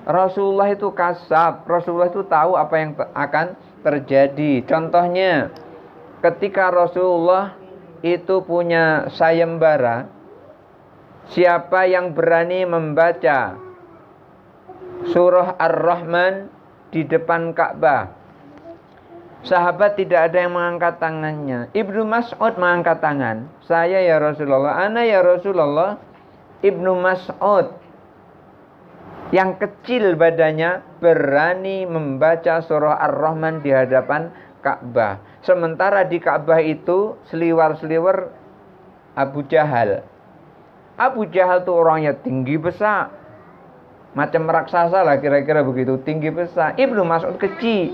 Rasulullah itu kasab, Rasulullah itu tahu apa yang akan terjadi. Contohnya, ketika Rasulullah itu punya sayembara, siapa yang berani membaca surah Ar-Rahman di depan Ka'bah, sahabat tidak ada yang mengangkat tangannya. Ibnu Mas'ud mengangkat tangan. Saya ya Rasulullah, ana ya Rasulullah. Ibnu Mas'ud yang kecil badannya berani membaca surah Ar-Rahman di hadapan Ka'bah. Sementara di Ka'bah itu seliwar-seliwar Abu Jahal. Abu Jahal itu orangnya tinggi besar, macam raksasa lah kira-kira begitu, tinggi besar. Ibnu Mas'ud kecil.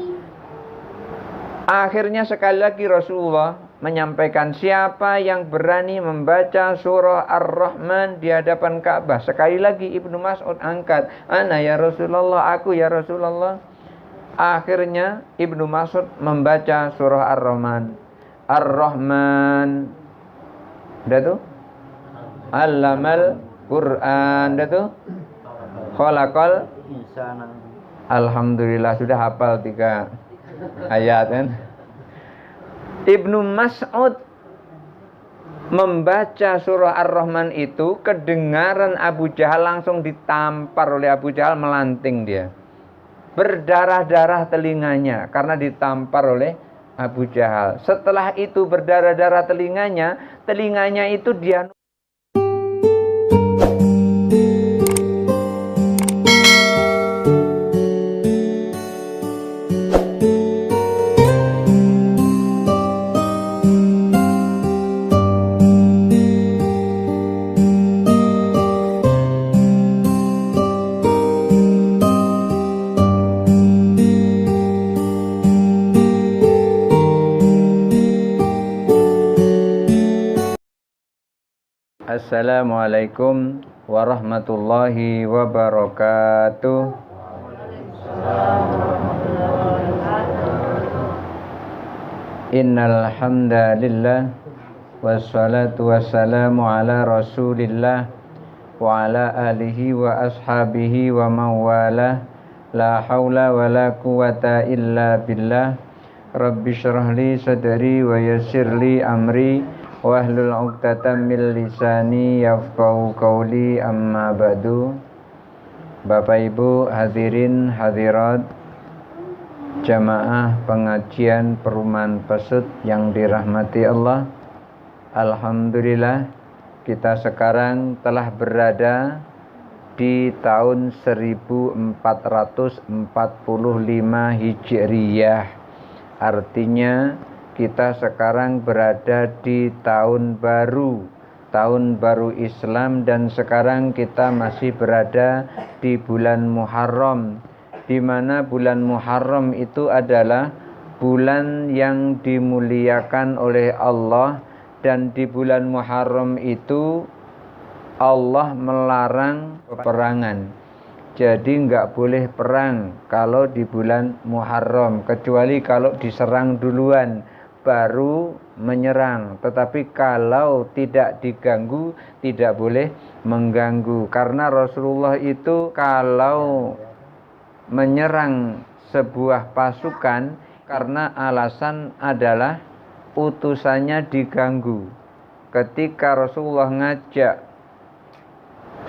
Akhirnya sekali lagi Rasulullah menyampaikan, siapa yang berani membaca surah Ar-Rahman di hadapan Ka'bah. Sekali lagi Ibnu Mas'ud angkat, ana ya Rasulullah, aku ya Rasulullah. Akhirnya Ibnu Mas'ud membaca surah Ar-Rahman. Ar-Rahman, udah tuh, Allamal Quran, udah tuh, Khalaqal insana. Alhamdulillah sudah hafal 3 ayat kan. Ibnu Mas'ud membaca surah Ar-Rahman itu, kedengaran Abu Jahal, langsung ditampar oleh Abu Jahal, melanting dia. Berdarah-darah telinganya karena ditampar oleh Abu Jahal. Setelah itu berdarah-darah telinganya itu dia Assalamualaikum warahmatullahi wabarakatuh. Innal hamdalillah wassalatu wassalamu ala Rasulillah wa ala alihi wa ashabihi wa mawalah. La haula wa la quwata illa billah. Rabbi syrah li sadri wa yassir li amri wahlul 'uqdatam min lisani yafqahu qawli, amma ba'du. Bapak Ibu hadirin hadirat jamaah pengajian Perumahan Pesut yang dirahmati Allah. Alhamdulillah, kita sekarang telah berada di tahun 1445 Hijriyah. Artinya kita sekarang berada di tahun baru Islam, dan sekarang kita masih berada di bulan Muharram, di mana bulan Muharram itu adalah bulan yang dimuliakan oleh Allah, dan di bulan Muharram itu Allah melarang peperangan. Jadi nggak boleh perang kalau di bulan Muharram, kecuali kalau diserang duluan baru menyerang. Tetapi kalau tidak diganggu, tidak boleh mengganggu. Karena Rasulullah itu kalau menyerang sebuah pasukan, karena alasan adalah utusannya diganggu. Ketika Rasulullah ngajak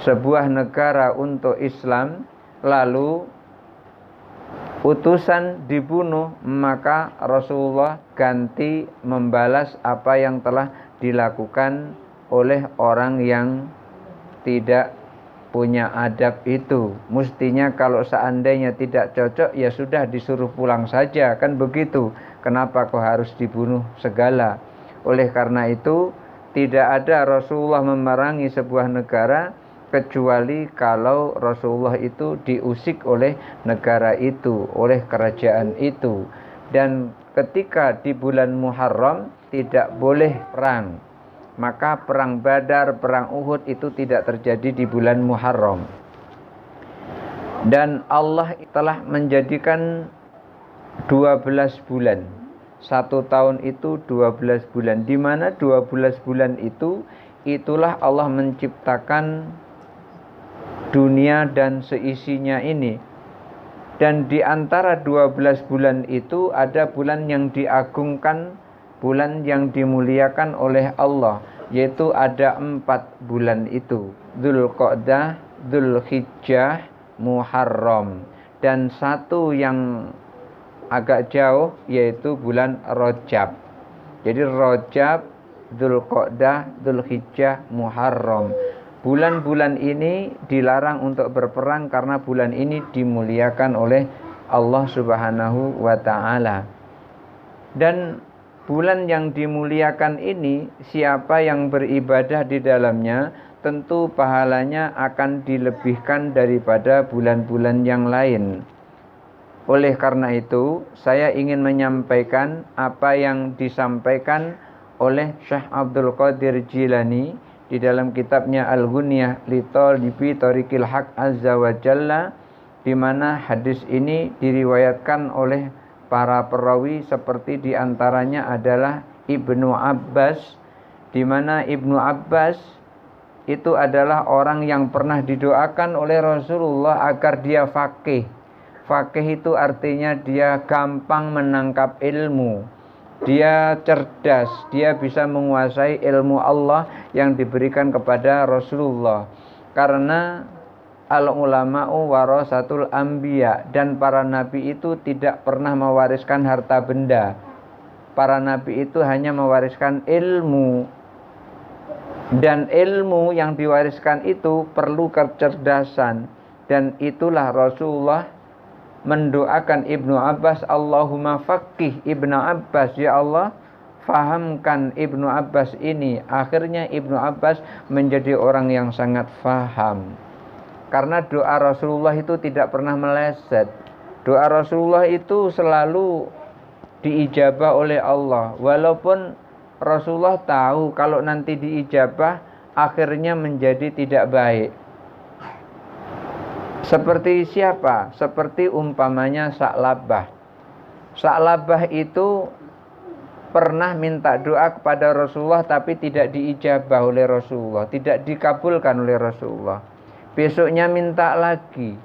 sebuah negara untuk Islam, lalu utusan dibunuh, maka Rasulullah ganti membalas apa yang telah dilakukan oleh orang yang tidak punya adab itu. Mestinya kalau seandainya tidak cocok, ya sudah disuruh pulang saja, kan begitu. Kenapa kok harus dibunuh segala? Oleh karena itu, tidak ada Rasulullah memerangi sebuah negara kecuali kalau Rasulullah itu diusik oleh negara itu, oleh kerajaan itu. Dan ketika di bulan Muharram tidak boleh perang, maka perang Badar, perang Uhud itu tidak terjadi di bulan Muharram. Dan Allah telah menjadikan 12 bulan. 1 tahun itu 12 bulan. Di mana 12 bulan itu, itulah Allah menciptakan dunia dan seisinya ini. Dan di antara 12 bulan itu ada bulan yang diagungkan, bulan yang dimuliakan oleh Allah, yaitu ada 4 bulan itu: Dzulqa'dah, Dzulhijjah, Muharram, dan satu yang agak jauh yaitu bulan Rajab. Jadi Rajab, Dzulqa'dah, Dzulhijjah, Muharram. Bulan-bulan ini dilarang untuk berperang karena bulan ini dimuliakan oleh Allah Subhanahu wa ta'ala. Dan bulan yang dimuliakan ini, siapa yang beribadah di dalamnya, tentu pahalanya akan dilebihkan daripada bulan-bulan yang lain. Oleh karena itu, saya ingin menyampaikan apa yang disampaikan oleh Syekh Abdul Qadir Jilani di dalam kitabnya Al-Ghunyah li Thalibi Thariqil Haq Azza wa Jalla, di mana hadis ini diriwayatkan oleh para perawi seperti diantaranya adalah Ibnu Abbas, di mana Ibnu Abbas itu adalah orang yang pernah didoakan oleh Rasulullah agar dia faqih. Faqih itu artinya dia gampang menangkap ilmu, dia cerdas, dia bisa menguasai ilmu Allah yang diberikan kepada Rasulullah. Karena al-ulama'u warasatul anbiya, dan para nabi itu tidak pernah mewariskan harta benda. Para nabi itu hanya mewariskan ilmu, dan ilmu yang diwariskan itu perlu kecerdasan. Dan itulah Rasulullah mendoakan Ibnu Abbas, Allahumma faqih Ibnu Abbas, ya Allah fahamkan Ibnu Abbas ini. Akhirnya Ibnu Abbas menjadi orang yang sangat faham, karena doa Rasulullah itu tidak pernah meleset. Doa Rasulullah itu selalu diijabah oleh Allah, walaupun Rasulullah tahu kalau nanti diijabah akhirnya menjadi tidak baik. Seperti siapa? Seperti umpamanya Sa'labah. Sa'labah itu pernah minta doa kepada Rasulullah tapi tidak diijabah oleh Rasulullah, tidak dikabulkan oleh Rasulullah. Besoknya minta lagi,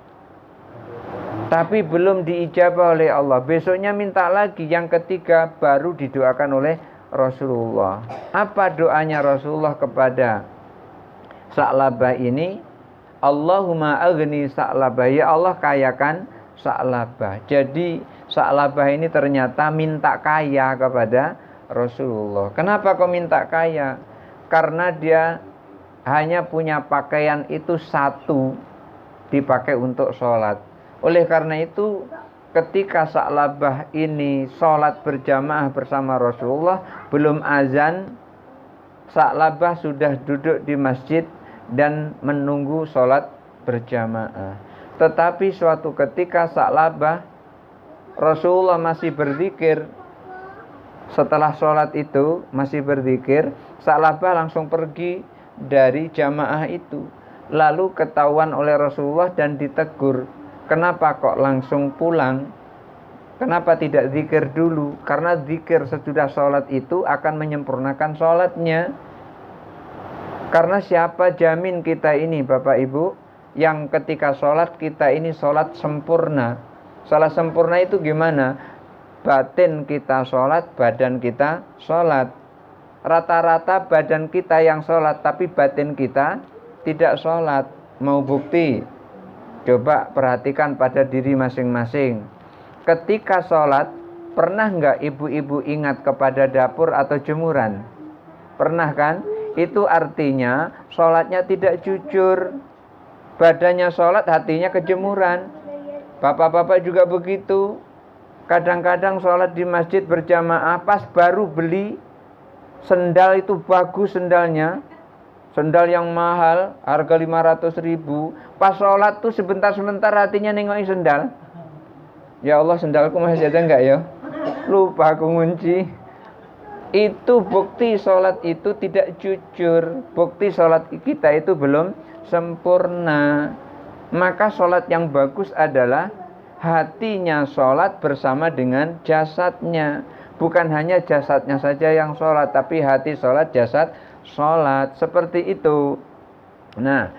tapi belum diijabah oleh Allah. Besoknya minta lagi, yang ketiga baru didoakan oleh Rasulullah. Apa doanya Rasulullah kepada Sa'labah ini? Allahumma aghni Sa'labah, ya Allah kayakan Sa'labah. Jadi Sa'labah ini ternyata minta kaya kepada Rasulullah. Kenapa kau minta kaya? Karena dia hanya punya pakaian itu satu, dipakai untuk sholat. Oleh karena itu ketika Sa'labah ini sholat berjamaah bersama Rasulullah, belum azan, Sa'labah sudah duduk di masjid dan menunggu sholat berjamaah. Tetapi suatu ketika Sa'labah, Rasulullah masih berzikir. Setelah sholat itu masih berzikir, Sa'labah langsung pergi dari jamaah itu. Lalu ketahuan oleh Rasulullah dan ditegur, kenapa kok langsung pulang? Kenapa tidak zikir dulu? Karena zikir sesudah sholat itu akan menyempurnakan sholatnya. Karena siapa jamin kita ini Bapak Ibu, yang ketika sholat kita ini sholat sempurna. Sholat sempurna itu gimana? Batin kita sholat, badan kita sholat. Rata-rata badan kita yang sholat, tapi batin kita tidak sholat. Mau bukti? Coba perhatikan pada diri masing-masing. Ketika sholat, pernah nggak ibu-ibu ingat kepada dapur atau jemuran? Pernah kan? Itu artinya sholatnya tidak jujur. Badannya sholat, hatinya kejemuran. Bapak-bapak juga begitu. Kadang-kadang sholat di masjid berjamaah, pas baru beli sendal itu bagus sendalnya, sendal yang mahal, harga 500.000. Pas sholat tuh sebentar-sebentar hatinya nengokin sendal. Ya Allah, sendalku masih ada enggak ya? Lupa aku ngunci. Itu bukti sholat itu tidak jujur. Bukti sholat kita itu belum sempurna. Maka sholat yang bagus adalah hatinya sholat bersama dengan jasadnya. Bukan hanya jasadnya saja yang sholat, tapi hati sholat, jasad sholat. Seperti itu. Nah,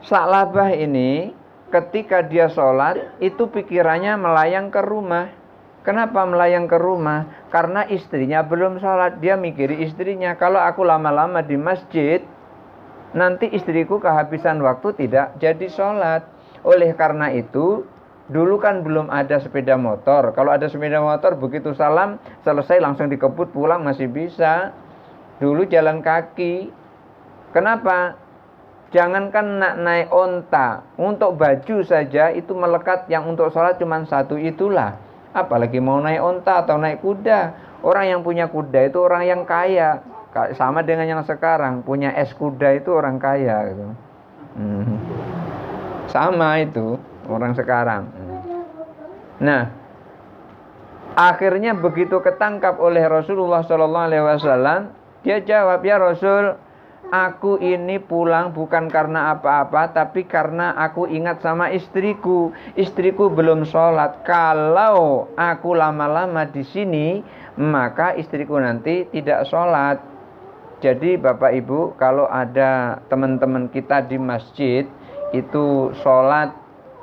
Sa'labah ini ketika dia sholat, itu pikirannya melayang ke rumah. Kenapa melayang ke rumah? Karena istrinya belum sholat. Dia mikiri istrinya, kalau aku lama-lama di masjid, nanti istriku kehabisan waktu tidak jadi sholat. Oleh karena itu, dulu kan belum ada sepeda motor. Kalau ada sepeda motor, begitu salam, selesai langsung dikebut pulang masih bisa. Dulu jalan kaki. Kenapa? Jangankan nak naik onta, untuk baju saja itu melekat, yang untuk sholat cuma satu itulah. Apalagi mau naik onta atau naik kuda. Orang yang punya kuda itu orang yang kaya. Sama dengan yang sekarang, punya es kuda itu orang kaya gitu. Sama itu orang sekarang. Nah, akhirnya begitu ketangkap oleh Rasulullah SAW, dia jawab, ya Rasul, aku ini pulang bukan karena apa-apa, tapi karena aku ingat sama istriku. Istriku belum sholat. Kalau aku lama-lama di sini, maka istriku nanti tidak sholat. Jadi Bapak Ibu, kalau ada teman-teman kita di masjid, itu sholat,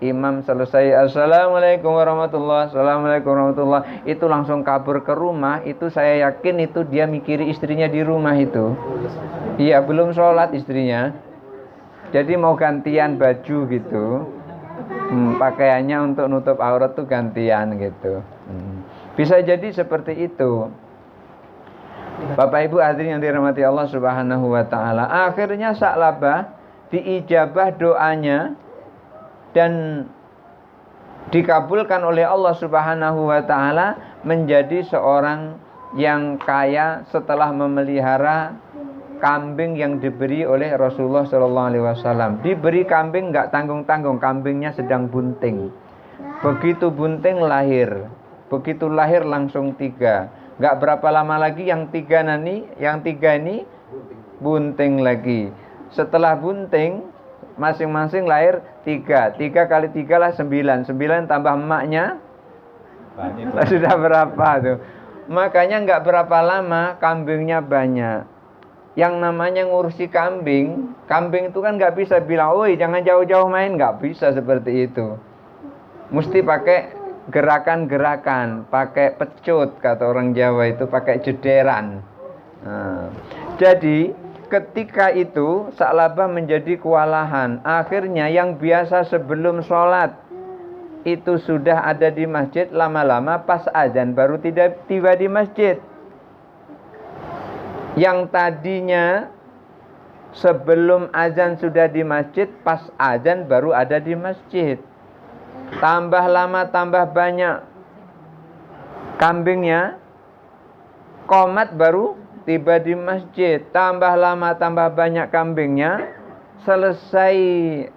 imam selesai, Assalamualaikum warahmatullahi wabarakatuh, Assalamualaikum warahmatullahi wabarakatuh, itu langsung kabur ke rumah, itu saya yakin itu dia mikiri istrinya di rumah itu. Iya, belum sholat istrinya. Jadi mau gantian baju gitu. Pakaiannya untuk nutup aurat tuh gantian gitu. Bisa jadi seperti itu. Bapak Ibu hadirin yang dirahmati Allah Subhanahu wa taala. Akhirnya Sa'labah diijabah doanya dan dikabulkan oleh Allah Subhanahu wa taala menjadi seorang yang kaya setelah memelihara kambing yang diberi oleh Rasulullah SAW. Diberi kambing nggak tanggung-tanggung, kambingnya sedang bunting. Begitu bunting lahir, begitu lahir langsung 3. Nggak berapa lama lagi yang 3 ini bunting lagi. Setelah bunting, masing-masing lahir 3. 3 kali 3 lah 9. 9 tambah emaknya, sudah berapa tuh? Makanya nggak berapa lama kambingnya banyak. Yang namanya ngurusi kambing itu kan nggak bisa bilang, woi jangan jauh-jauh main, nggak bisa seperti itu. Mesti pakai gerakan-gerakan, pakai pecut, kata orang Jawa itu, pakai jederan. Jadi ketika itu Sa'labah menjadi kewalahan. Akhirnya yang biasa sebelum sholat itu sudah ada di masjid, lama-lama pas azan baru tidak tiba di masjid. Yang tadinya sebelum azan sudah di masjid, pas azan baru ada di masjid. Tambah lama tambah banyak kambingnya, qomat baru tiba di masjid. Tambah lama tambah banyak kambingnya, selesai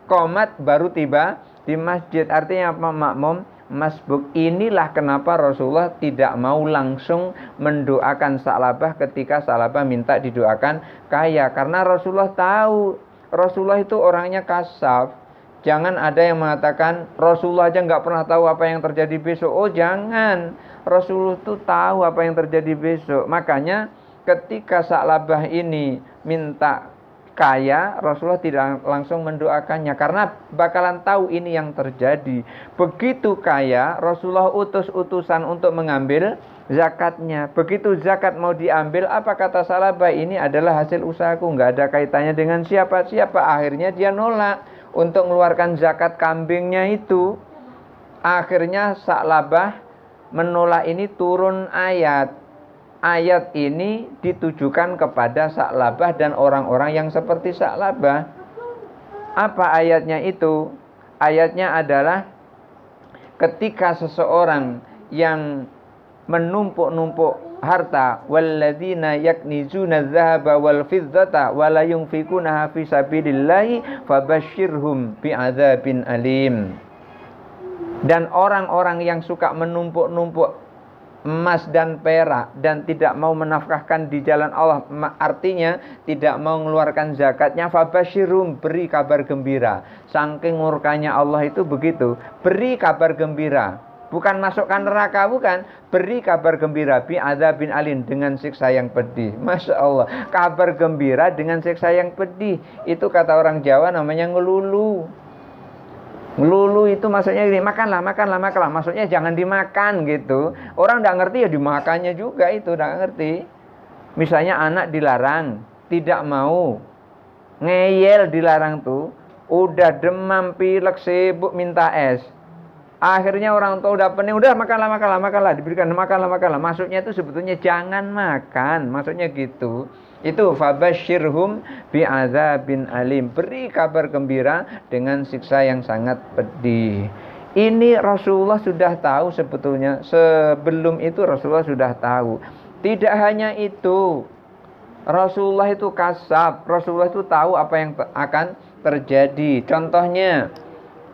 qomat baru tiba di masjid. Artinya apa, makmum? Masbuk. Inilah kenapa Rasulullah tidak mau langsung mendoakan Sa'labah ketika Sa'labah minta didoakan kaya. Karena Rasulullah tahu, Rasulullah itu orangnya kasaf. Jangan ada yang mengatakan Rasulullah aja nggak pernah tahu apa yang terjadi besok. Oh jangan, Rasulullah itu tahu apa yang terjadi besok. Makanya ketika Sa'labah ini minta kaya, Rasulullah tidak langsung mendoakannya karena bakalan tahu ini yang terjadi. Begitu kaya, Rasulullah utus utusan untuk mengambil zakatnya. Begitu zakat mau diambil, apa kata Sa'labah? Ini adalah hasil usahaku, nggak ada kaitannya dengan siapa-siapa. Akhirnya dia nolak untuk mengeluarkan zakat kambingnya itu. Akhirnya Sa'labah menolak ini, turun ayat. Ayat ini ditujukan kepada Sa'labah dan orang-orang yang seperti Sa'labah. Apa ayatnya itu? Ayatnya adalah ketika seseorang yang menumpuk-numpuk harta, walladzina yaknizuna dzahaba wal fiddata wa la yunfikunaha fi sabilillahi fabashshirhum bi'adzabin alim. Dan orang-orang yang suka menumpuk-numpuk emas dan perak dan tidak mau menafkahkan di jalan Allah, artinya tidak mau mengeluarkan zakatnya, fabasyirum, beri kabar gembira. Saking murkanya Allah itu begitu, beri kabar gembira, bukan masukkan neraka, bukan, beri kabar gembira bi adzabin alim, dengan siksa yang pedih. Masya Allah, kabar gembira dengan siksa yang pedih, itu kata orang Jawa namanya ngelulu. Lulu itu maksudnya gini, makanlah, makanlah, makanlah. Maksudnya jangan dimakan gitu. Orang nggak ngerti ya dimakannya juga itu, nggak ngerti. Misalnya anak dilarang, tidak mau, ngeyel dilarang tuh, udah demam, pilek, sibuk minta es. Akhirnya orang tua udah pening, udah makanlah, makanlah, makanlah, diberikan makanlah, makanlah. Maksudnya itu sebetulnya jangan makan, maksudnya gitu. Itu fabasyirhum bi'adzabin alim. Beri kabar gembira dengan siksa yang sangat pedih. Ini Rasulullah sudah tahu sebetulnya. Sebelum itu Rasulullah sudah tahu. Tidak hanya itu. Rasulullah itu kasab. Rasulullah itu tahu apa yang akan terjadi. Contohnya,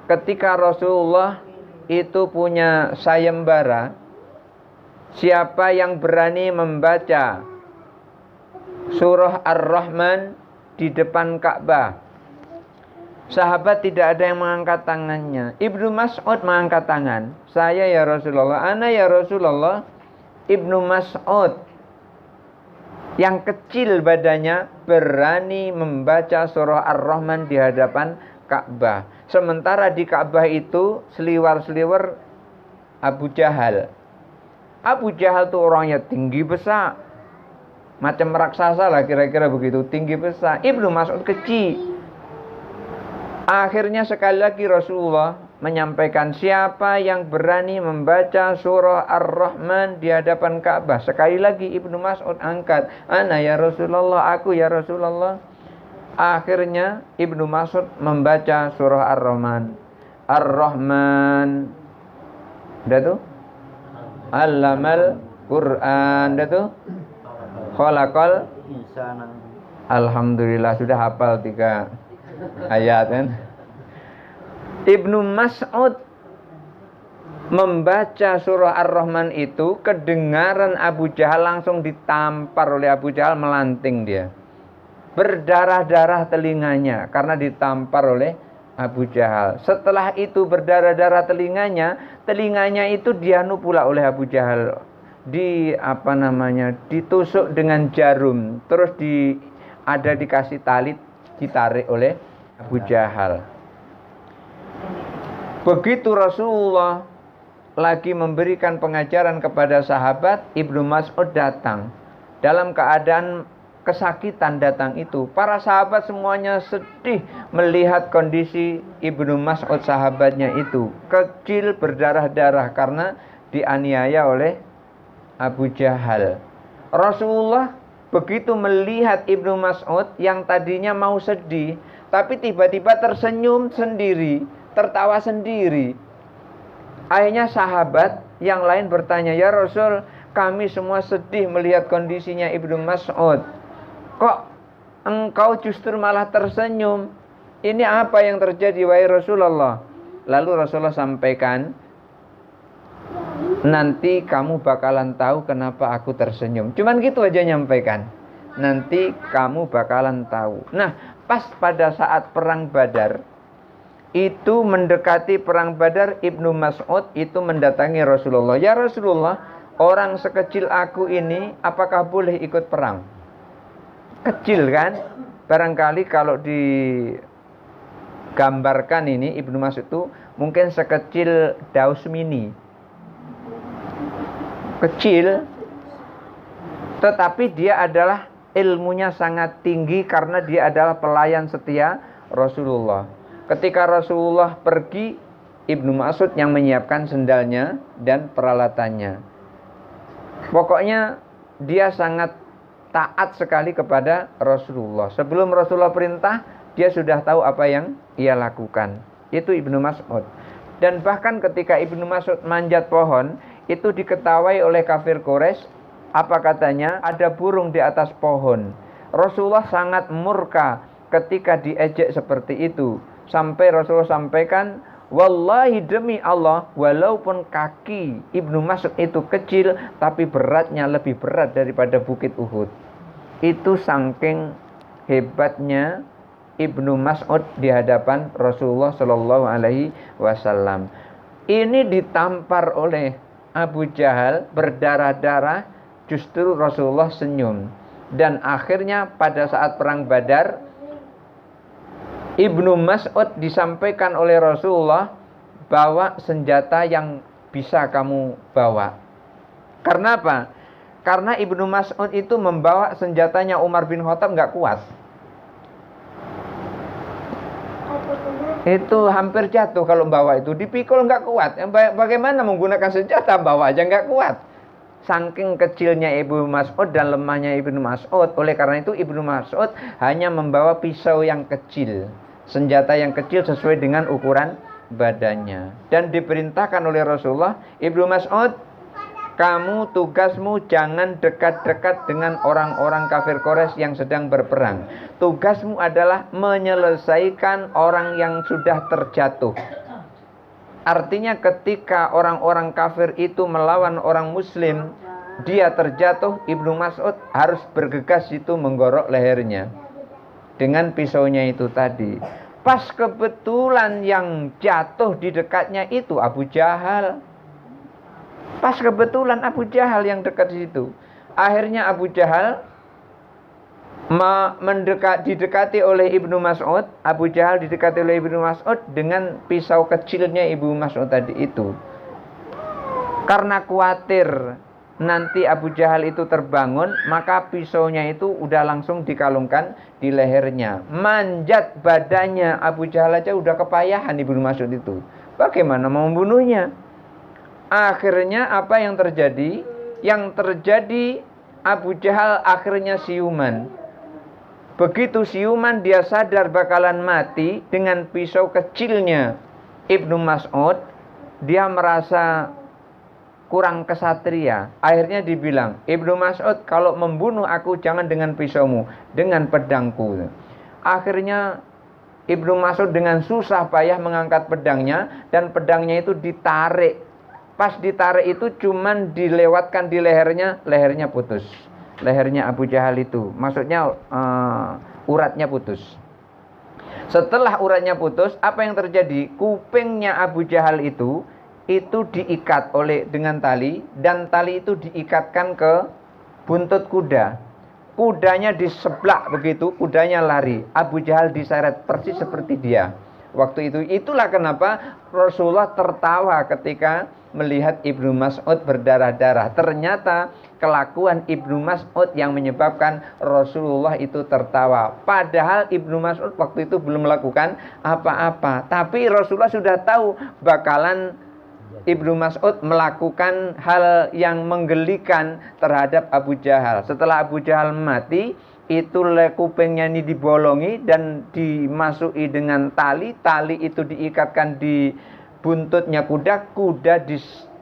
ketika Rasulullah itu punya sayembara, siapa yang berani membaca surah Ar-Rahman di depan Ka'bah, sahabat tidak ada yang mengangkat tangannya. Ibnu Mas'ud mengangkat tangan. Saya ya Rasulullah, ana ya Rasulullah. Ibnu Mas'ud yang kecil badannya berani membaca surah Ar-Rahman di hadapan Ka'bah. Sementara di Ka'bah itu seliwar-seliwar Abu Jahal. Abu Jahal tuh orangnya tinggi besar, macam raksasa lah kira-kira begitu, tinggi besar. Ibnu Mas'ud kecil. Akhirnya sekali lagi Rasulullah menyampaikan, siapa yang berani membaca surah Ar-Rahman di hadapan Ka'bah. Sekali lagi Ibnu Mas'ud angkat, ana ya Rasulullah, aku ya Rasulullah. Akhirnya Ibnu Mas'ud membaca surah Ar-Rahman. Ar-Rahman. Udah tuh? Allamal Quran. Udah tuh? Khalaqal insana. Alhamdulillah sudah hafal 3 ayat kan. Ibnu Mas'ud membaca surah Ar-Rahman itu, kedengaran Abu Jahal, langsung ditampar oleh Abu Jahal, melanting dia. Berdarah-darah telinganya karena ditampar oleh Abu Jahal. Setelah itu berdarah-darah telinganya itu dianu pula oleh Abu Jahal. Ditusuk dengan jarum, terus ada dikasih tali, ditarik oleh Abu Jahal. Begitu Rasulullah lagi memberikan pengajaran kepada sahabat, Ibnu Mas'ud datang dalam keadaan kesakitan datang itu. Para sahabat semuanya sedih melihat kondisi Ibnu Mas'ud, sahabatnya itu kecil, berdarah-darah karena dianiaya oleh Abu Jahal. Rasulullah begitu melihat Ibnu Mas'ud yang tadinya mau sedih, tapi tiba-tiba tersenyum sendiri, tertawa sendiri. Akhirnya sahabat yang lain bertanya, ya Rasul, kami semua sedih melihat kondisinya Ibnu Mas'ud. Kok engkau justru malah tersenyum? Ini apa yang terjadi wahai Rasulullah? Lalu Rasulullah sampaikan, nanti kamu bakalan tahu kenapa aku tersenyum. Cuman gitu aja nyampaikan. Nanti kamu bakalan tahu. Nah, pas pada saat perang Badar, itu mendekati perang Badar, Ibnu Mas'ud itu mendatangi Rasulullah. Ya Rasulullah, orang sekecil aku ini apakah boleh ikut perang? Kecil kan? Barangkali kalau digambarkan ini Ibnu Mas'ud itu mungkin sekecil daus mini. Kecil, tetapi dia adalah ilmunya sangat tinggi karena dia adalah pelayan setia Rasulullah. Ketika Rasulullah pergi, Ibnu Mas'ud yang menyiapkan sendalnya dan peralatannya. Pokoknya dia sangat taat sekali kepada Rasulullah. Sebelum Rasulullah perintah, dia sudah tahu apa yang ia lakukan. Itu Ibnu Mas'ud. Dan bahkan ketika Ibnu Mas'ud manjat pohon, itu diketawai oleh kafir Quraisy. Apa katanya? Ada burung di atas pohon. Rasulullah sangat murka ketika diejek seperti itu. Sampai Rasulullah sampaikan, wallahi demi Allah, walaupun kaki Ibnu Mas'ud itu kecil, tapi beratnya lebih berat daripada bukit Uhud. Itu saking hebatnya Ibnu Mas'ud di hadapan Rasulullah Shallallahu Alaihi Wasallam. Ini ditampar oleh Abu Jahal, berdarah-darah, justru Rasulullah senyum. Dan akhirnya pada saat perang Badar, Ibnu Mas'ud disampaikan oleh Rasulullah, bawa senjata yang bisa kamu bawa. Karena apa? Karena Ibnu Mas'ud itu membawa senjatanya Umar bin Khattab nggak kuat. Itu hampir jatuh kalau bawa itu, dipikul nggak kuat. Bagaimana menggunakan senjata, bawa aja nggak kuat. Saking kecilnya Ibnu Mas'ud dan lemahnya Ibnu Mas'ud. Oleh karena itu Ibnu Mas'ud hanya membawa pisau yang kecil, senjata yang kecil sesuai dengan ukuran badannya. Dan diperintahkan oleh Rasulullah, Ibnu Mas'ud, kamu tugasmu jangan dekat-dekat dengan orang-orang kafir Quraisy yang sedang berperang. Tugasmu adalah menyelesaikan orang yang sudah terjatuh. Artinya ketika orang-orang kafir itu melawan orang muslim, dia terjatuh, Ibnu Mas'ud harus bergegas itu menggorok lehernya dengan pisaunya itu tadi. Pas kebetulan yang jatuh di dekatnya itu Abu Jahal. Pas kebetulan Abu Jahal yang dekat di situ. Akhirnya Abu Jahal didekati oleh Ibnu Mas'ud. Abu Jahal didekati oleh Ibnu Mas'ud dengan pisau kecilnya Ibnu Mas'ud tadi itu. Karena khawatir nanti Abu Jahal itu terbangun, maka pisaunya itu udah langsung dikalungkan di lehernya. Manjat badannya Abu Jahal aja udah kepayahan Ibnu Mas'ud itu. Bagaimana mau membunuhnya? Akhirnya apa yang terjadi? Yang terjadi Abu Jahal akhirnya siuman. Begitu siuman dia sadar bakalan mati dengan pisau kecilnya Ibnu Mas'ud. Dia merasa kurang kesatria. Akhirnya dibilang, Ibnu Mas'ud, kalau membunuh aku jangan dengan pisaumu, dengan pedangku. Akhirnya Ibnu Mas'ud dengan susah payah mengangkat pedangnya, dan pedangnya itu ditarik. Pas ditarik itu cuman dilewatkan di lehernya, lehernya putus. Lehernya Abu Jahal itu, maksudnya uratnya putus. Setelah uratnya putus, apa yang terjadi? Kupingnya Abu Jahal itu diikat dengan tali, dan tali itu diikatkan ke buntut kuda. Kudanya diseblak begitu, kudanya lari. Abu Jahal diseret persis seperti dia. Waktu itu, itulah kenapa Rasulullah tertawa ketika melihat Ibnu Mas'ud berdarah-darah. Ternyata kelakuan Ibnu Mas'ud yang menyebabkan Rasulullah itu tertawa. Padahal Ibnu Mas'ud waktu itu belum melakukan apa-apa. Tapi Rasulullah sudah tahu bakalan Ibnu Mas'ud melakukan hal yang menggelikan terhadap Abu Jahal. Setelah Abu Jahal mati, itu kupingnya ini dibolongi dan dimasuki dengan tali. Tali itu diikatkan di buntutnya kuda. Kuda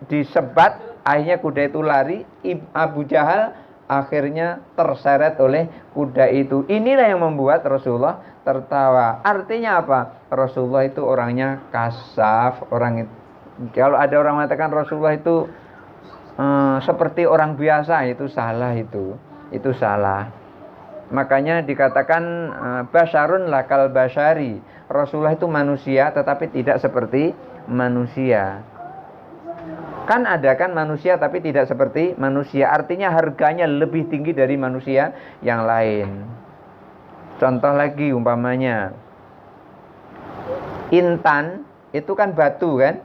disebat. Akhirnya kuda itu lari. Abu Jahal akhirnya terseret oleh kuda itu. Inilah yang membuat Rasulullah tertawa. Artinya apa? Rasulullah itu orangnya kasaf. Kalau ada orang mengatakan Rasulullah itu seperti orang biasa, itu salah. Itu salah. Makanya dikatakan basyarun lakal basyari. Rasulullah itu manusia tetapi tidak seperti manusia. Kan ada kan manusia tapi tidak seperti manusia. Artinya harganya lebih tinggi dari manusia yang lain. Contoh lagi umpamanya, intan itu kan batu kan?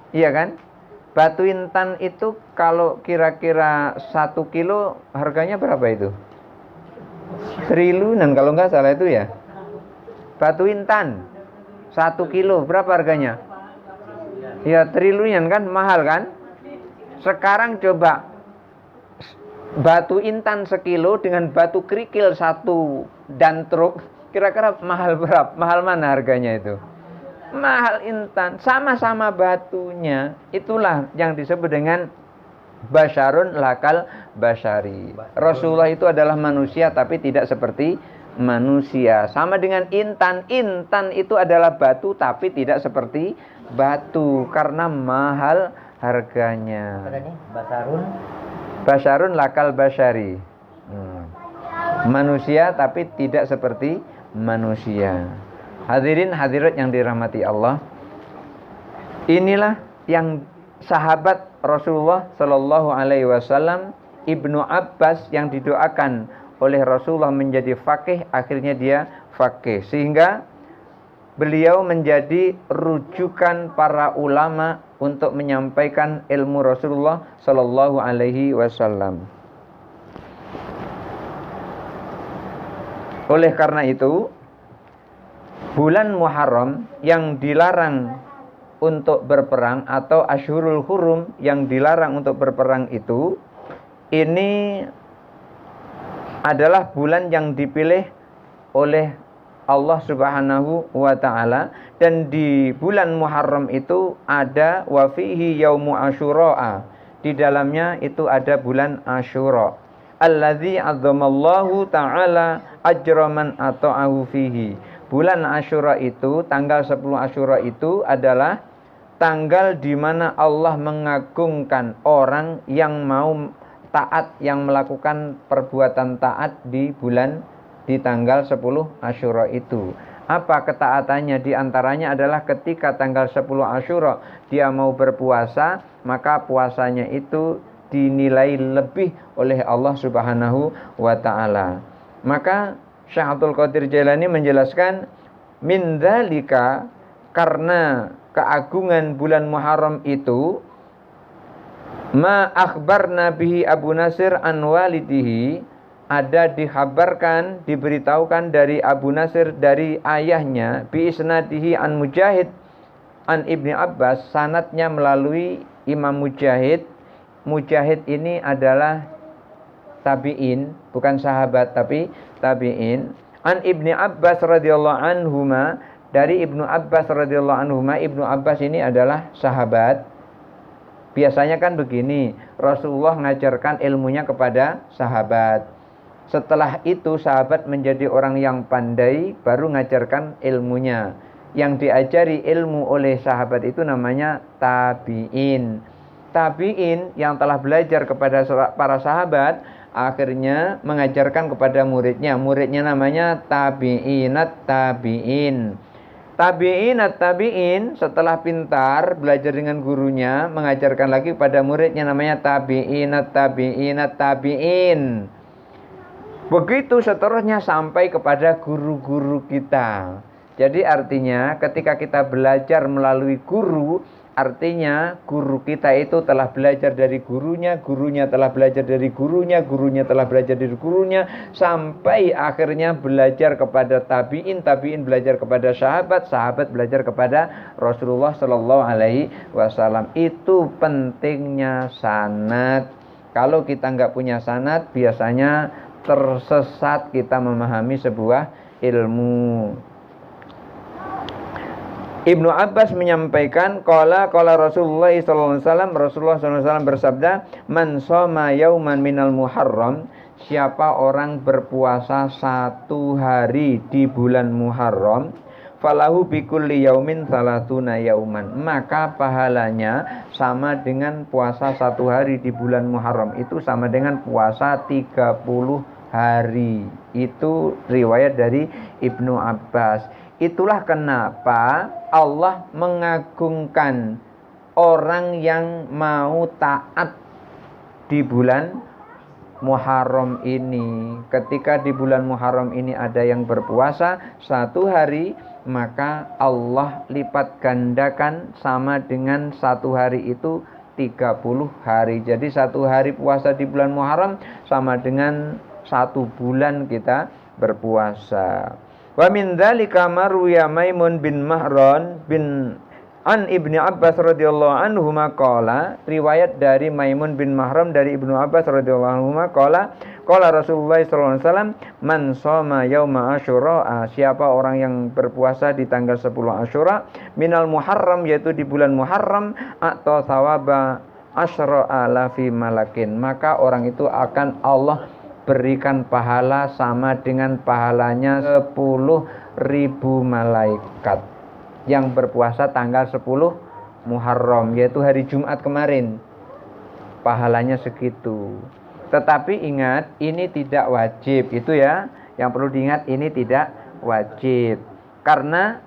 Iya kan? Batu intan itu kalau kira-kira 1 kilo harganya berapa itu? Triliunan kalau nggak salah itu ya. Batu intan 1 kilo berapa harganya? Ya triliunan kan, mahal kan? Sekarang coba batu intan 1 kilo dengan batu kerikil 1 dan truk, kira-kira mahal berapa? Mahal mana harganya itu? Mahal intan, sama-sama batunya. Itulah yang disebut dengan basyarun lakal basyari. Rasulullah itu adalah manusia tapi tidak seperti manusia. Sama dengan intan. Intan itu adalah batu tapi tidak seperti batu karena mahal harganya. Basyarun lakal basyari. Manusia tapi tidak seperti manusia. Hadirin hadirat yang dirahmati Allah, inilah yang sahabat Rasulullah Shallallahu Alaihi Wasallam, Ibnu Abbas yang didoakan oleh Rasulullah menjadi faqih, akhirnya dia faqih. Sehingga beliau menjadi rujukan para ulama untuk menyampaikan ilmu Rasulullah Shallallahu Alaihi Wasallam. Oleh karena itu, bulan Muharram yang dilarang untuk berperang atau Ashhurul Hurum yang dilarang untuk berperang itu, ini adalah bulan yang dipilih oleh Allah Subhanahu wa taala, dan di bulan Muharram itu ada wa fihi yaumu asyura. Di dalamnya itu ada bulan Asyura. Allazi azzamallahu taala ajra man ata'ahu fihi. Bulan Asyura itu, tanggal 10 Asyura itu adalah tanggal di mana Allah mengagungkan orang yang mau taat, yang melakukan perbuatan taat di tanggal 10 Asyura itu. Apa ketaatannya? Di antaranya adalah ketika tanggal 10 Asyura dia mau berpuasa, maka puasanya itu dinilai lebih oleh Allah Subhanahu wa taala. Maka Syekh Abdul Qadir Jailani menjelaskan, min dzalika, karena keagungan bulan Muharram itu, ma akhbarna bihi Abu Nasir an walidihi, ada dikhabarkan, diberitahukan dari Abu Nasir dari ayahnya, bi isnadihi an Mujahid an Ibni Abbas, sanadnya melalui Imam Mujahid. Mujahid ini adalah tabi'in, bukan sahabat tapi tabi'in. An Ibni Abbas radhiyallahu anhuma, dari Ibnu Abbas radhiyallahu anhuma. Ibnu Abbas ini adalah sahabat. Biasanya kan begini, Rasulullah mengajarkan ilmunya kepada sahabat. Setelah itu sahabat menjadi orang yang pandai, baru mengajarkan ilmunya. Yang diajari ilmu oleh sahabat itu namanya tabi'in. Tabi'in yang telah belajar kepada para sahabat, akhirnya mengajarkan kepada muridnya. Muridnya namanya tabi'inat tabi'in. Tabi'inat tabi'in setelah pintar belajar dengan gurunya, mengajarkan lagi kepada muridnya, namanya tabi'inat tabi'inat tabi'in. Begitu seterusnya sampai kepada guru-guru kita. Jadi artinya ketika kita belajar melalui guru, artinya guru kita itu telah belajar dari gurunya, gurunya telah belajar dari gurunya, gurunya telah belajar dari gurunya, sampai akhirnya belajar kepada tabi'in, tabi'in belajar kepada sahabat, sahabat belajar kepada Rasulullah Shallallahu Alaihi Wasallam. Itu pentingnya sanad. Kalau kita nggak punya sanad, biasanya tersesat kita memahami sebuah ilmu. Ibnu Abbas menyampaikan, qala Rasulullah sallallahu alaihi wasallam, Rasulullah sallallahu alaihi wasallam bersabda, man shoma yauman minal Muharram, siapa orang berpuasa satu hari di bulan Muharram, falahu bikulli yaumin salatuna yauman, maka pahalanya sama dengan puasa satu hari di bulan Muharram, itu sama dengan puasa 30 hari. Itu riwayat dari Ibnu Abbas. Itulah kenapa Allah mengagungkan orang yang mau taat di bulan Muharram ini. Ketika di bulan Muharram ini ada yang berpuasa satu hari, maka Allah lipat gandakan sama dengan satu hari itu 30 hari. Jadi satu hari puasa di bulan Muharram sama dengan satu bulan kita berpuasa. Wa min dzalika marwiya Maimun bin Mahran bin an Ibni Abbas radhiyallahu anhu maqala, riwayat dari Maimun bin Mahram dari Ibnu Abbas radhiyallahu anhu maqala, qala Rasulullah sallallahu alaihi wasallam, man shoma yauma asyura, siapa orang yang berpuasa di tanggal 10 Asyura, minal Muharram, yaitu di bulan Muharram, atau thawaba asyra alafi malakin, maka orang itu akan Allah berikan pahala sama dengan pahalanya 10.000 malaikat yang berpuasa tanggal 10 Muharram, yaitu hari Jumat kemarin. Pahalanya segitu. Tetapi ingat, ini tidak wajib. Itu ya, yang perlu diingat, ini tidak wajib. Karena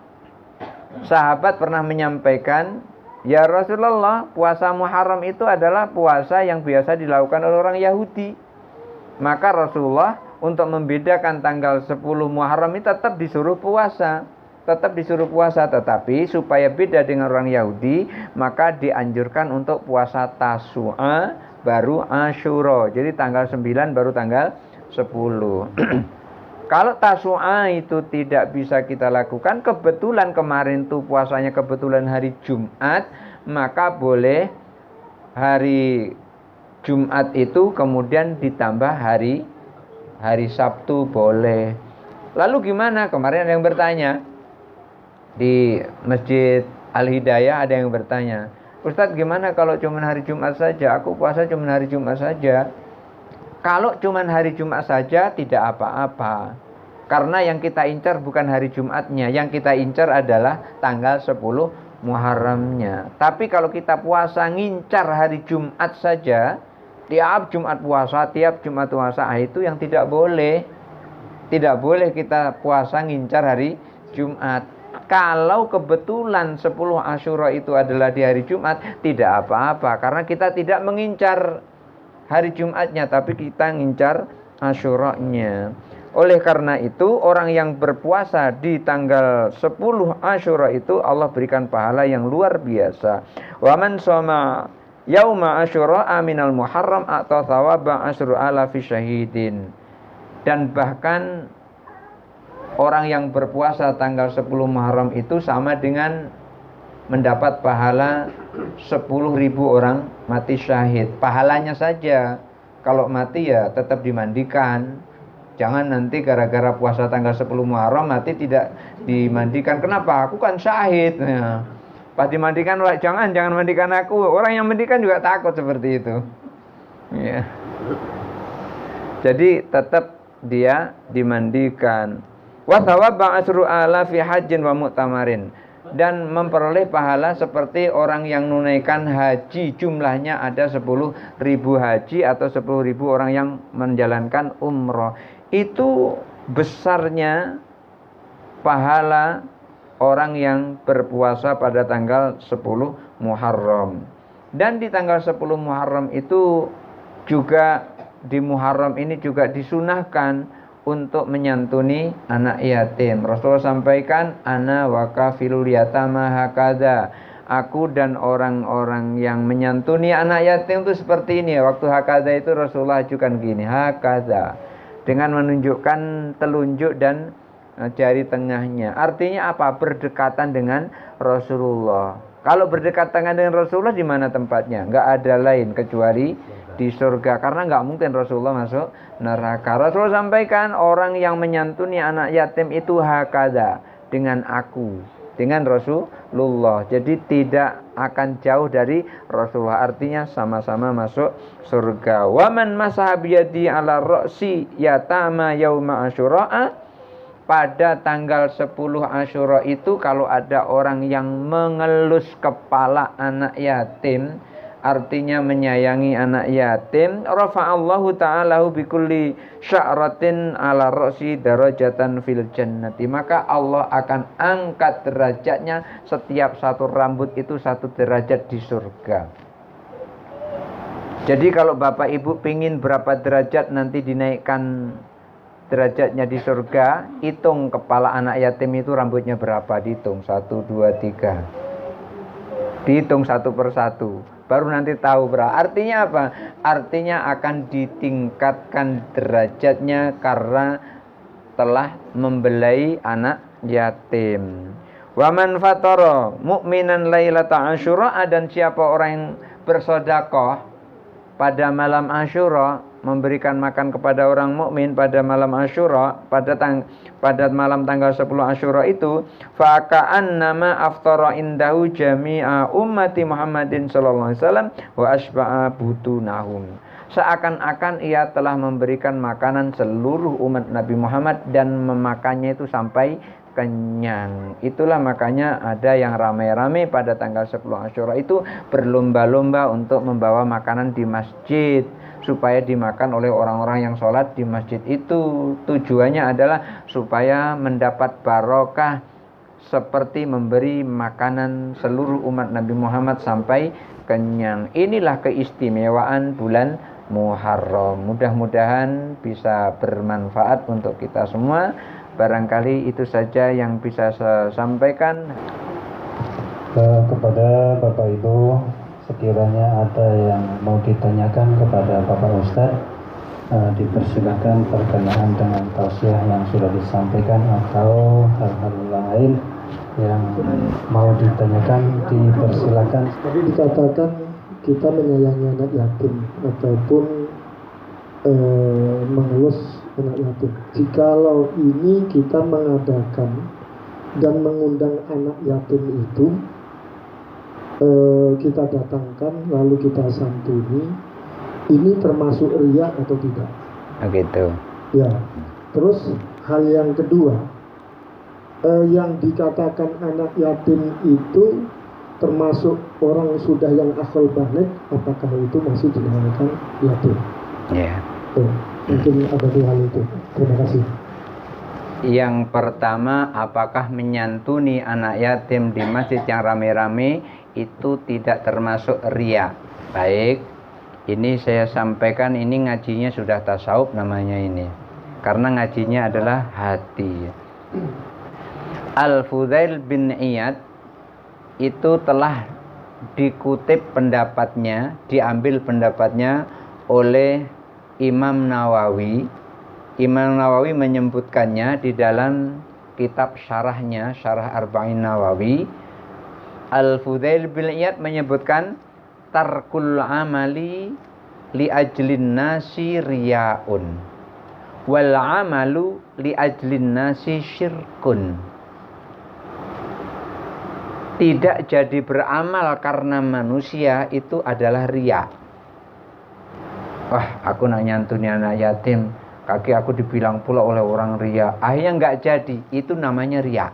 sahabat pernah menyampaikan, ya Rasulullah, puasa Muharram itu adalah puasa yang biasa dilakukan oleh orang Yahudi. Maka Rasulullah untuk membedakan tanggal 10 Muharram itu tetap disuruh puasa. tetap disuruh puasa, tetapi supaya beda dengan orang Yahudi, maka dianjurkan untuk puasa Tasu'a baru Asyura. Jadi tanggal 9 baru tanggal 10. Kalau Tasu'a itu tidak bisa kita lakukan, kebetulan kemarin tuh puasanya kebetulan hari Jumat, maka boleh hari Jumat itu kemudian ditambah hari Sabtu boleh. Lalu gimana? Kemarin ada yang bertanya di Masjid Al-Hidayah, ada yang bertanya, Ustadz gimana kalau cuma hari Jumat saja? Aku puasa cuma hari Jumat saja. Kalau cuma hari Jumat saja tidak apa-apa, karena yang kita incar bukan hari Jumatnya, yang kita incar adalah tanggal 10 Muharramnya. Tapi kalau kita puasa ngincar hari Jumat saja, tiap Jumat puasa, itu yang tidak boleh. Tidak boleh kita puasa ngincar hari Jumat. Kalau kebetulan 10 Asyura itu adalah di hari Jumat, tidak apa-apa, karena kita tidak mengincar hari Jumatnya, tapi kita ngincar Asyuranya. Oleh karena itu, orang yang berpuasa di tanggal 10 Asyura itu Allah berikan pahala yang luar biasa. Wa man shoma yauma Asyura aminal Muharram atau thawaba asyru alafi syahidin. Dan bahkan orang yang berpuasa tanggal 10 Muharram itu sama dengan mendapat pahala 10.000 orang mati syahid. Pahalanya saja. Kalau mati ya tetap dimandikan. Jangan nanti gara-gara puasa tanggal 10 Muharram mati tidak dimandikan. Kenapa? Aku kan syahid. Ya. Pas dimandikan, jangan mandikan aku. Orang yang mandikan juga takut seperti itu. Ya. Jadi tetap dia dimandikan. Wa thawaba asru ala fi hajjin wa mu'tamarin, dan memperoleh pahala seperti orang yang menunaikan haji, jumlahnya ada 10.000 haji atau 10.000 orang yang menjalankan umroh. Itu besarnya pahala orang yang berpuasa pada tanggal 10 Muharram. Dan di tanggal 10 Muharram itu juga, di Muharram ini juga disunahkan untuk menyantuni anak yatim. Rasulullah sampaikan, ana wa kafilul yatama hakadha. Aku dan orang-orang yang menyantuni anak yatim itu seperti ini. Waktu hakadha itu Rasulullah ajukan gini, hakadha, dengan menunjukkan telunjuk dan jari tengahnya. Artinya apa? Berdekatan dengan Rasulullah. Kalau berdekatan dengan Rasulullah, di mana tempatnya? Enggak ada lain kecuali di surga, karena nggak mungkin Rasulullah masuk neraka. Rasulullah sampaikan, orang yang menyantuni anak yatim itu hakada, dengan aku, dengan Rasulullah. Jadi tidak akan jauh dari Rasulullah, artinya sama-sama masuk surga. Wa man masahabiyadi ala ra'si yatama yauma asyura'a, pada tanggal 10 Asyura itu kalau ada orang yang mengelus kepala anak yatim, artinya menyayangi anak yatim, rafa'allahu ta'ala bikulli sya'ratin ala ra'si darajatan fil jannati, maka Allah akan angkat derajatnya, setiap satu rambut itu satu derajat di surga. Jadi kalau Bapak Ibu pingin berapa derajat nanti dinaikkan derajatnya di surga, hitung kepala anak yatim itu rambutnya berapa, dihitung 1, 2, 3, dihitung satu persatu, baru nanti tahu berapa. Artinya apa? Artinya akan ditingkatkan derajatnya karena telah membelai anak yatim. Wa man fatara mu'minan lailata asyura, dan siapa orang yang bersedekah pada malam Asyura, memberikan makan kepada orang mukmin pada malam Asyura, pada malam tanggal 10 Asyura itu, fa ka'annama aftara indahu jami'a ummati Muhammadin sallallahu alaihi wasallam wa asba'a butunahum. Seakan-akan ia telah memberikan makanan seluruh umat Nabi Muhammad dan memakannya itu sampai kenyang. Itulah makanya ada yang ramai-ramai pada tanggal 10 Asyura itu berlomba-lomba untuk membawa makanan di masjid supaya dimakan oleh orang-orang yang sholat di masjid itu. Tujuannya adalah supaya mendapat barokah seperti memberi makanan seluruh umat Nabi Muhammad sampai kenyang. Inilah keistimewaan bulan Muharram. Mudah-mudahan bisa bermanfaat untuk kita semua. Barangkali itu saja yang bisa saya sampaikan. Kepada Bapak Ibu, sekiranya ada yang mau ditanyakan kepada Bapak Ustadz, dipersilakan berkenaan dengan tausiah yang sudah disampaikan atau hal-hal lain yang mau ditanyakan, dipersilakan. Tadi dikatakan kita menyayangi anak yatim ataupun mengelus anak yatim. Jikalau ini kita mengadakan dan mengundang anak yatim itu, kita datangkan lalu kita santuni, ini termasuk riya atau tidak? Begitu. Ya. Terus hal yang kedua, yang dikatakan anak yatim itu termasuk orang sudah yang akal balik, apakah itu masih dinamakan yatim? Ya. Mungkin ada dua hal itu. Terima kasih. Yang pertama, apakah menyantuni anak yatim di masjid yang rame-rame itu tidak termasuk riya? Baik, ini saya sampaikan, ini ngajinya sudah tasawuf namanya ini. Karena ngajinya adalah hati. Al-Fudail bin Iyad itu telah dikutip pendapatnya, diambil pendapatnya oleh Imam Nawawi. Imam Nawawi menyebutkannya di dalam kitab syarahnya, Syarah Arba'in Nawawi. Al-Fudail bin Iyad menyebutkan tarkul amali li ajlin nasi riyaun wal amalu li ajlin nasi syirkun. Tidak jadi beramal karena manusia itu adalah riya. Wah, aku nak nyantuni anak yatim, kaki aku dibilang pula oleh orang riya, akhirnya nggak jadi, itu namanya riya.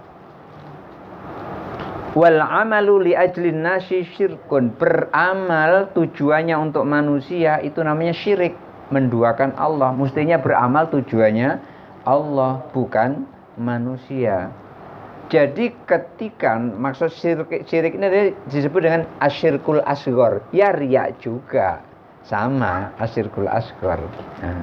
Wal amalu li ajlin nasi syirkun, beramal tujuannya untuk manusia itu namanya syirik, menduakan Allah. Mestinya beramal tujuannya Allah, bukan manusia. Jadi ketika maksud syirik ini disebut dengan asyirkul asghar, ya riya juga, sama asyirkul asghar. Nah,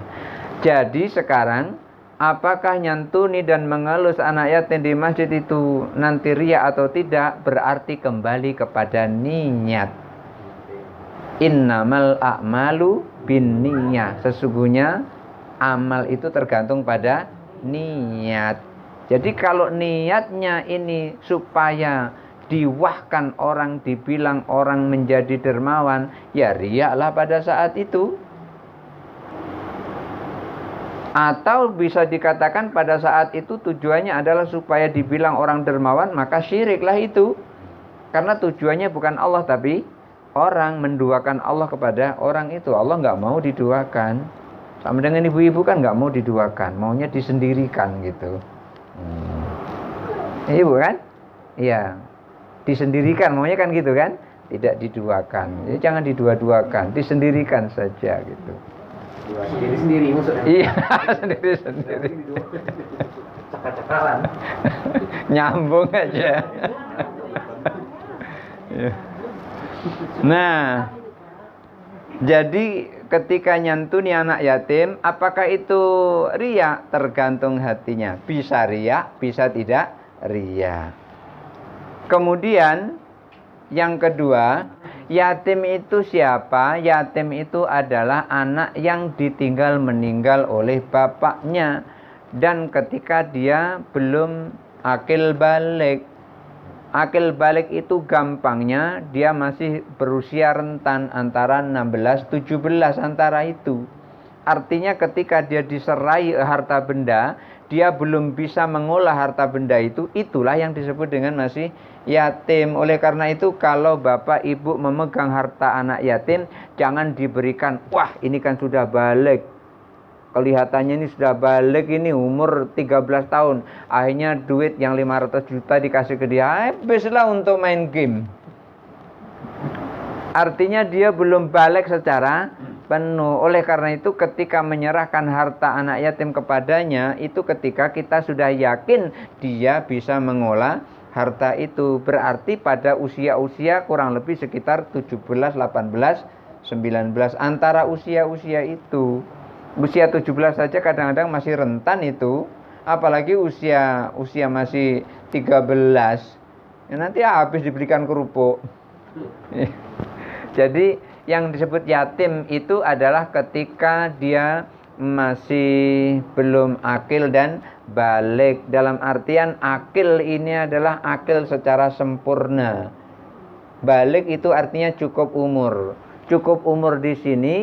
jadi sekarang apakah nyantuni dan mengelus anak yatim di masjid itu nanti riya atau tidak, berarti kembali kepada niat. Innamal a'malu binniyah, sesungguhnya amal itu tergantung pada niat. Jadi kalau niatnya ini supaya diwahkan orang, dibilang orang menjadi dermawan, ya riya lah pada saat itu. Atau bisa dikatakan pada saat itu tujuannya adalah supaya dibilang orang dermawan, maka syiriklah itu. Karena tujuannya bukan Allah tapi orang, menduakan Allah kepada orang itu. Allah nggak mau diduakan. Sama dengan ibu-ibu kan nggak mau diduakan, maunya disendirikan gitu. Ibu kan? Iya. Disendirikan, maunya kan gitu kan? Tidak diduakan. Jadi jangan didua-duakan, disendirikan saja gitu. Sendiri-sendiri maksudnya. Iya, sendiri-sendiri. Cakar-cakaran. Nyambung aja. Nah, jadi ketika nyantuni anak yatim, apakah itu riya? Tergantung hatinya. Bisa riya, bisa tidak riya. Kemudian yang kedua, yatim itu siapa? Yatim itu adalah anak yang ditinggal meninggal oleh bapaknya, dan ketika dia belum akil balik. Akil balik itu gampangnya dia masih berusia rentan antara 16-17 antara itu. Artinya ketika dia diserai harta benda, dia belum bisa mengolah harta benda itu, itulah yang disebut dengan masih yatim. Oleh karena itu kalau bapak ibu memegang harta anak yatim, jangan diberikan, wah ini kan sudah balik, kelihatannya ini sudah balik, ini umur 13 tahun, akhirnya duit yang 500 juta dikasih ke dia, habislah untuk main game. Artinya dia belum balik secara penuh. Oleh karena itu ketika menyerahkan harta anak yatim kepadanya, itu ketika kita sudah yakin dia bisa mengolah harta itu. Berarti pada usia-usia kurang lebih sekitar 17, 18, 19, antara usia-usia itu. Usia 17 saja kadang-kadang masih rentan itu. Apalagi usia masih 13, ya nanti habis diberikan kerupuk. Jadi yang disebut yatim itu adalah ketika dia masih belum akil dan balik. Dalam artian akil ini adalah akil secara sempurna. Balik itu artinya cukup umur. Cukup umur di sini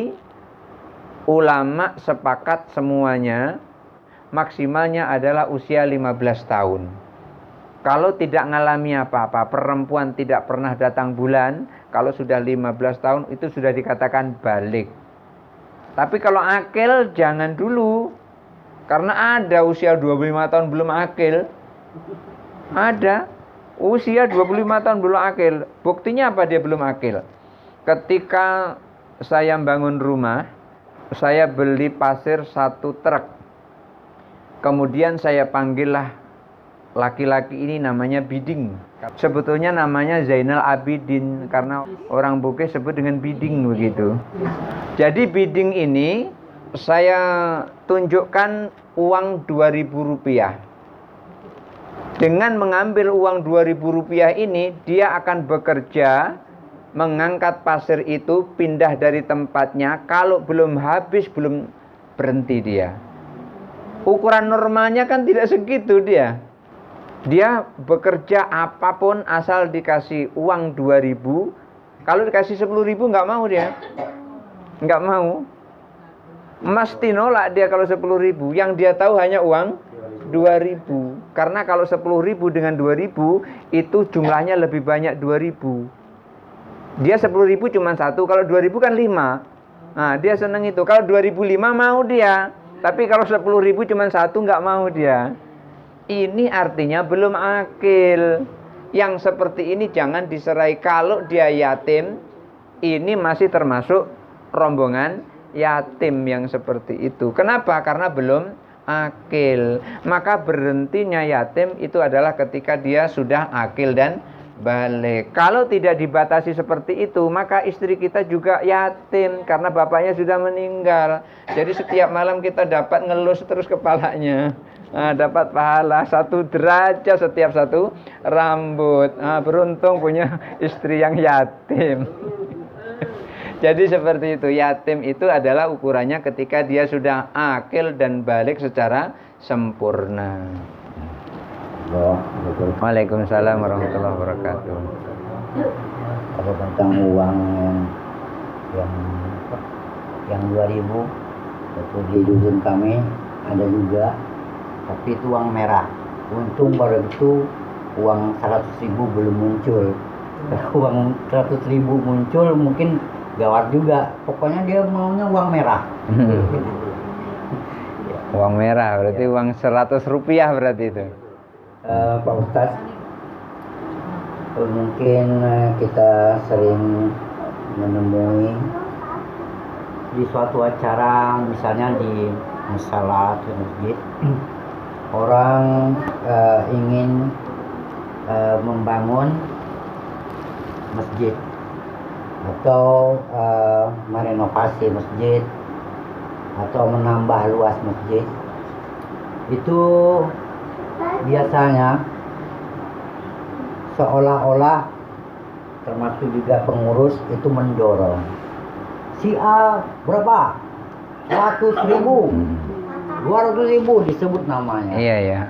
ulama sepakat semuanya maksimalnya adalah usia 15 tahun. Kalau tidak ngalami apa-apa, perempuan tidak pernah datang bulan, kalau sudah 15 tahun itu sudah dikatakan balik. Tapi kalau akil jangan dulu. Karena ada usia 25 tahun belum akil. Ada usia 25 tahun belum akil. Buktinya apa dia belum akil? Ketika saya bangun rumah, saya beli pasir 1 truk. Kemudian saya panggillah laki-laki ini, namanya Biding. Sebetulnya namanya Zainal Abidin, karena orang Bugis sebut dengan Biding begitu. Jadi Biding ini saya tunjukkan uang 2.000 rupiah. Dengan mengambil uang 2.000 rupiah ini, dia akan bekerja mengangkat pasir itu, pindah dari tempatnya. Kalau belum habis, belum berhenti dia. Ukuran normalnya kan tidak segitu dia. Dia bekerja apapun asal dikasih uang 2.000. Kalau dikasih 10.000 nggak mau dia. Nggak mau. Mesti nolak dia kalau 10.000. Yang dia tahu hanya uang 2.000. Karena kalau 10.000 dengan 2.000 itu jumlahnya lebih banyak 2.000. Dia 10.000 cuma 1, kalau 2.000 kan 5. Nah, dia seneng itu. Kalau 2.005 mau dia. Tapi kalau 10.000 cuma 1 nggak mau dia. Ini artinya belum akil. Yang seperti ini jangan diserai. Kalau dia yatim, ini masih termasuk rombongan yatim yang seperti itu. Kenapa? Karena belum akil. Maka berhentinya yatim itu adalah ketika dia sudah akil dan balik. Kalau tidak dibatasi seperti itu, maka istri kita juga yatim karena bapaknya sudah meninggal. Jadi setiap malam kita dapat ngelus terus kepalanya. Nah, dapat pahala 1 derajat setiap 1 rambut. Nah, beruntung punya istri yang yatim. Jadi seperti itu. Yatim itu adalah ukurannya ketika dia sudah akil dan balik secara sempurna. Waalaikumsalam warahmatullahi wabarakatuh. Kalau tentang uang yang 2.000 itu di dusun kami ada juga, tapi itu uang merah. Untung pada itu uang 100.000 belum muncul. Uang 100.000 muncul mungkin gawat juga. Pokoknya dia maunya uang merah. Uang merah berarti ya. Uang 100 rupiah berarti itu. Pak Ustadz, mungkin kita sering menemui di suatu acara, misalnya di musola atau masjid, orang ingin membangun masjid atau merenovasi masjid atau menambah luas masjid. Itu biasanya seolah-olah termasuk juga pengurus itu mendorong, si A berapa, 100.000, 200.000 disebut namanya. Iya ya.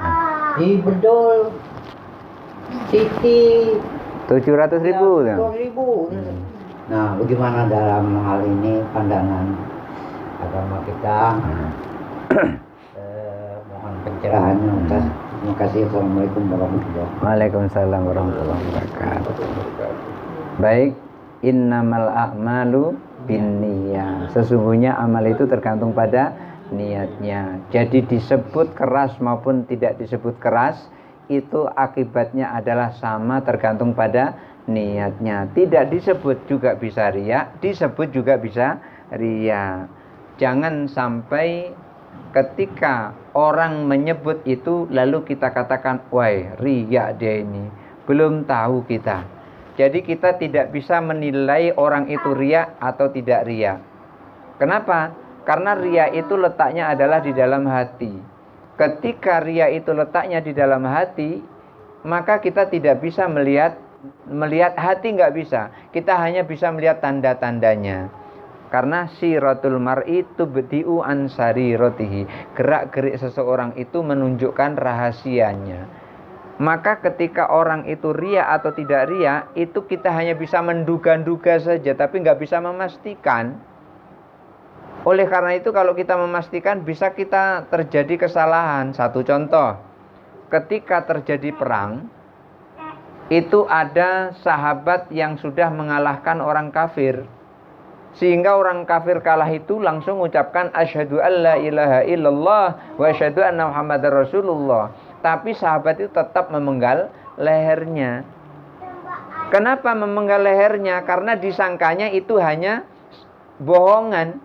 Si Bedol, Siti 700.000. 700.000. Nah, bagaimana dalam hal ini pandangan agama kita? Mohon pencerahannya, Ustaz. Terima kasih. Assalamualaikum warahmatullahi wabarakatuh. Waalaikumsalam warahmatullahi wabarakatuh. Baik, innamal a'malu binniyah. Sesungguhnya amal itu tergantung pada niatnya. Jadi disebut keras maupun tidak disebut keras, itu akibatnya adalah sama tergantung pada niatnya. Tidak disebut juga bisa riya, disebut juga bisa riya. Jangan sampai ketika orang menyebut itu lalu kita katakan, wah riya dia ini. Belum tahu kita. Jadi kita tidak bisa menilai orang itu riya atau tidak riya. Kenapa? Karena riya itu letaknya adalah di dalam hati. ketika riya itu letaknya di dalam hati, maka kita tidak bisa melihat hati, nggak bisa. Kita hanya bisa melihat tanda-tandanya. Karena siratul mar'i tubdi'u an sariratihi. Gerak-gerik seseorang itu menunjukkan rahasianya. Maka ketika orang itu riya atau tidak riya, itu kita hanya bisa menduga-duga saja, tapi nggak bisa memastikan. Oleh karena itu kalau kita memastikan, bisa kita terjadi kesalahan. Satu contoh, ketika terjadi perang, itu ada sahabat yang sudah mengalahkan orang kafir. Sehingga orang kafir kalah itu langsung mengucapkan asyhadu alla ilaha illallah wa asyhadu anna muhammadar rasulullah. Tapi sahabat itu tetap memenggal lehernya. Kenapa memenggal lehernya? Karena disangkanya itu hanya bohongan.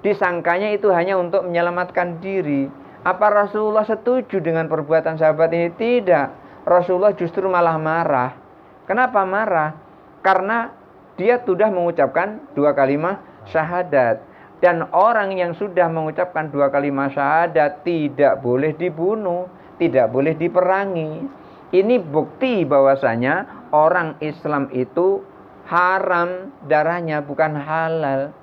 Disangkanya itu hanya untuk menyelamatkan diri. Apa Rasulullah setuju dengan perbuatan sahabat ini? Tidak. Rasulullah justru malah marah. Kenapa marah? Karena dia sudah mengucapkan 2 kalimat syahadat. Dan orang yang sudah mengucapkan 2 kalimat syahadat tidak boleh dibunuh, tidak boleh diperangi. Ini bukti bahwasanya orang Islam itu haram darahnya, bukan halal.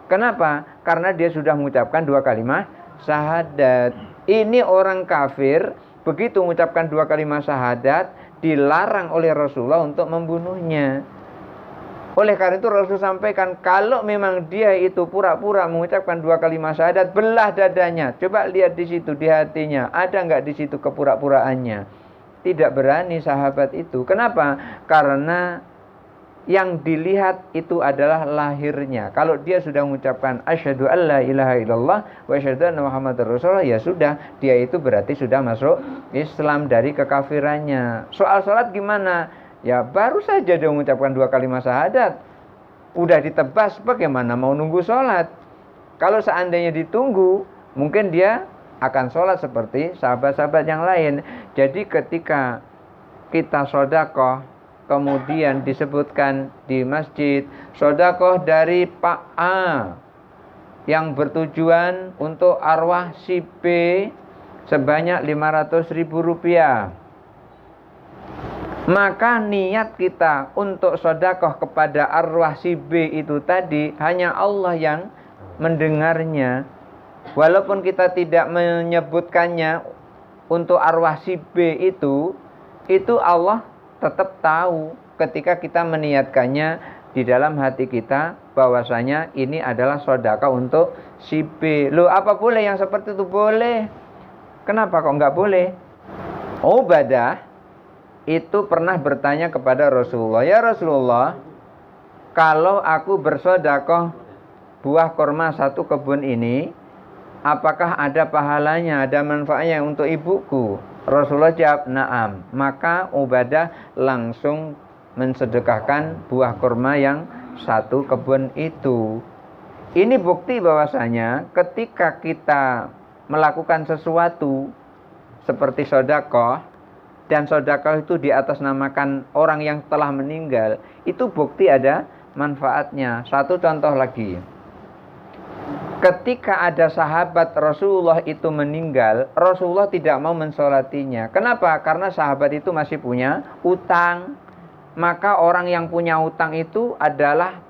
Kenapa? Karena dia sudah mengucapkan 2 kalimat syahadat. Ini orang kafir begitu mengucapkan 2 kalimat syahadat, dilarang oleh Rasulullah untuk membunuhnya. Oleh karena itu Rasul sampaikan, kalau memang dia itu pura-pura mengucapkan 2 kalimat syahadat, belah dadanya. Coba lihat di situ, di hatinya, ada nggak di situ kepura-puraannya? Tidak berani sahabat itu. Kenapa? Karena yang dilihat itu adalah lahirnya. Kalau dia sudah mengucapkan asyhadu alla ilaha illallah wa asyhadu anna muhammadar rasulullah, ya sudah, dia itu berarti sudah masuk Islam dari kekafirannya. Soal sholat gimana? Ya baru saja dia mengucapkan 2 kalimat syahadat, udah ditebas, bagaimana mau nunggu sholat? Kalau seandainya ditunggu, mungkin dia akan sholat seperti sahabat-sahabat yang lain. Jadi ketika kita sedekah, kemudian disebutkan di masjid, sedekah dari Pak A yang bertujuan untuk arwah si B sebanyak 500.000 rupiah. Maka niat kita untuk sedekah kepada arwah si B itu tadi, hanya Allah yang mendengarnya. Walaupun kita tidak menyebutkannya untuk arwah si B itu Allah tetap tahu ketika kita meniatkannya di dalam hati kita bahwasanya ini adalah sedekah untuk si B. Loh, apa boleh yang seperti itu? Boleh. Kenapa kok nggak boleh? Ubadah itu pernah bertanya kepada Rasulullah, ya Rasulullah, kalau aku bersedekah buah kurma 1 kebun ini, apakah ada pahalanya, ada manfaatnya untuk ibuku? Rasulullah jawab, na'am. Maka Ubadah langsung mensedekahkan buah kurma yang 1 kebun itu. Ini bukti bahwasanya ketika kita melakukan sesuatu seperti sedekah, dan sedekah itu di atas namakan orang yang telah meninggal, itu bukti ada manfaatnya. Satu contoh lagi. Ketika ada sahabat Rasulullah itu meninggal, Rasulullah tidak mau mensolatinya. Kenapa? Karena sahabat itu masih punya utang. Maka orang yang punya utang itu adalah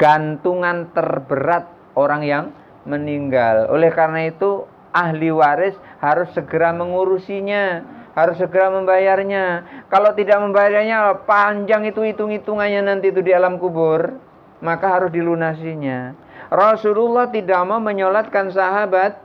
gantungan terberat orang yang meninggal. Oleh karena itu ahli waris harus segera mengurusinya, harus segera membayarnya. Kalau tidak membayarnya, panjang itu hitung-hitungannya nanti itu di alam kubur, maka harus dilunasinya. Rasulullah tidak mau menyolatkan sahabat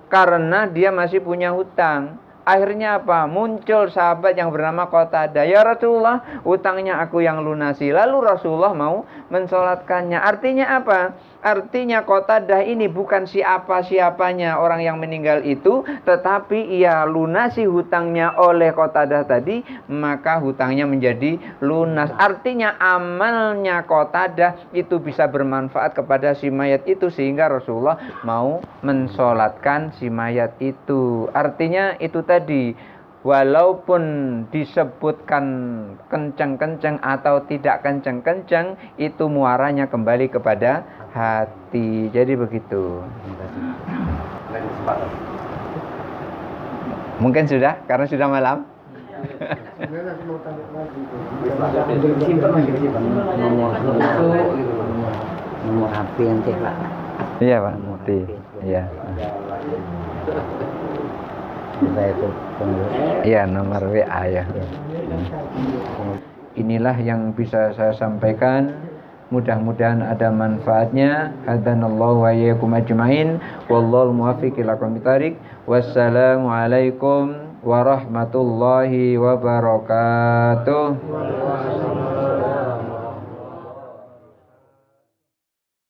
karena dia masih punya hutang. Akhirnya apa? Muncul sahabat yang bernama Qatadah. Ya Rasulullah, utangnya aku yang lunasi. Lalu Rasulullah mau mensolatkannya. Artinya apa? Artinya Qatadah ini bukan siapa-siapanya orang yang meninggal itu, tetapi ia lunasi hutangnya oleh Qatadah tadi, maka hutangnya menjadi lunas. Artinya amalnya Qatadah itu bisa bermanfaat kepada si mayat itu, sehingga Rasulullah mau mensolatkan si mayat itu. Artinya itu tadi, walaupun disebutkan kencang-kencang atau tidak kencang-kencang, itu muaranya kembali kepada hati. Jadi begitu. Mungkin sudah, karena sudah malam. Sebenarnya aku mau tanya lagi. Simpen lagi, simpen. Nomor HP nanti Pak. Iya Pak, Mufti. Iya. Saya itu pengurus. Iya, nomor WA ya. Inilah yang bisa saya sampaikan. Mudah-mudahan ada manfaatnya. Hadanallahu wa iyyakum ajmain. Wallahul muwaffiq ila aqwamit thariq. Wassalamualaikum warahmatullahi wabarakatuh.